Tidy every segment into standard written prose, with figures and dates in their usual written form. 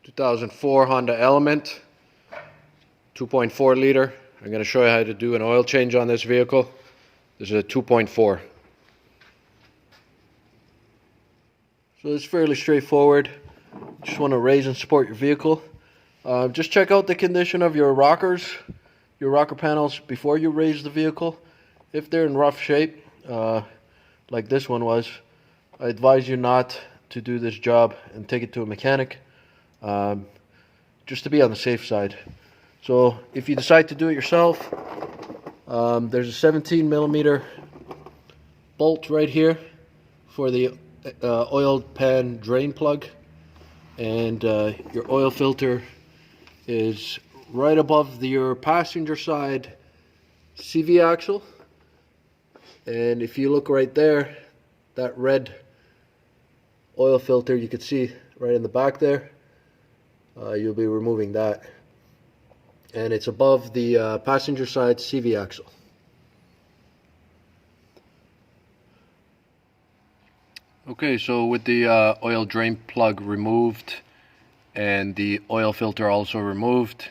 2004 Honda Element, 2.4 liter. I'm going to show you how to do an oil change on this vehicle. This is a 2.4. So it's fairly straightforward. Just want to raise and support your vehicle. Just check out the condition of your rockers, your rocker panels before you raise the vehicle. If they're in rough shape, like this one was, I advise you not to do this job and take it to a mechanic, just to be on the safe side. So if you decide to do it yourself, there's a 17 millimeter bolt right here for the oil pan drain plug, and your oil filter is right above your passenger side CV axle. And if you look right there, that red oil filter you can see right in the back there, you'll be removing that, and it's above the passenger side CV axle. Okay, so with the oil drain plug removed and the oil filter also removed,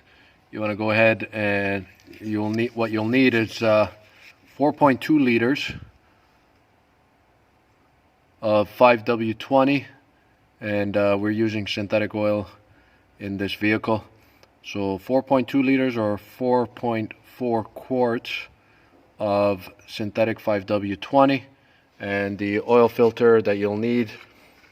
you want to go ahead and you'll need is 4.2 liters of 5W20, and we're using synthetic oil in this vehicle. So 4.2 liters or 4.4 quarts of synthetic 5W20, and the oil filter that you'll need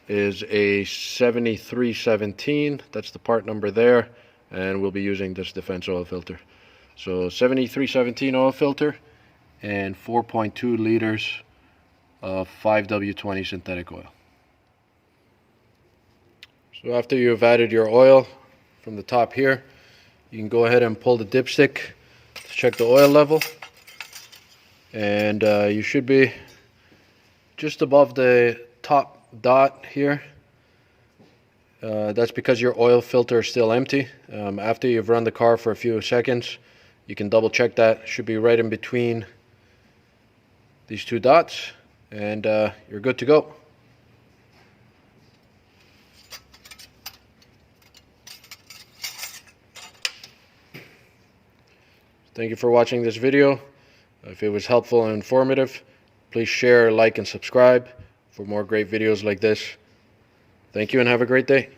is a 7317. That's the part number there, and we'll be using this Defense oil filter. So 7317 oil filter and 4.2 liters of 5W20 synthetic oil. So after you've added your oil from the top here, you can go ahead and pull the dipstick to check the oil level, and you should be just above the top dot here. That's because your oil filter is still empty. After you've run the car for a few seconds, you can double check that. It should be right in between these two dots, and you're good to go. Thank you for watching this video. If it was helpful and informative, please share, like, and subscribe for more great videos like this. Thank you and have a great day.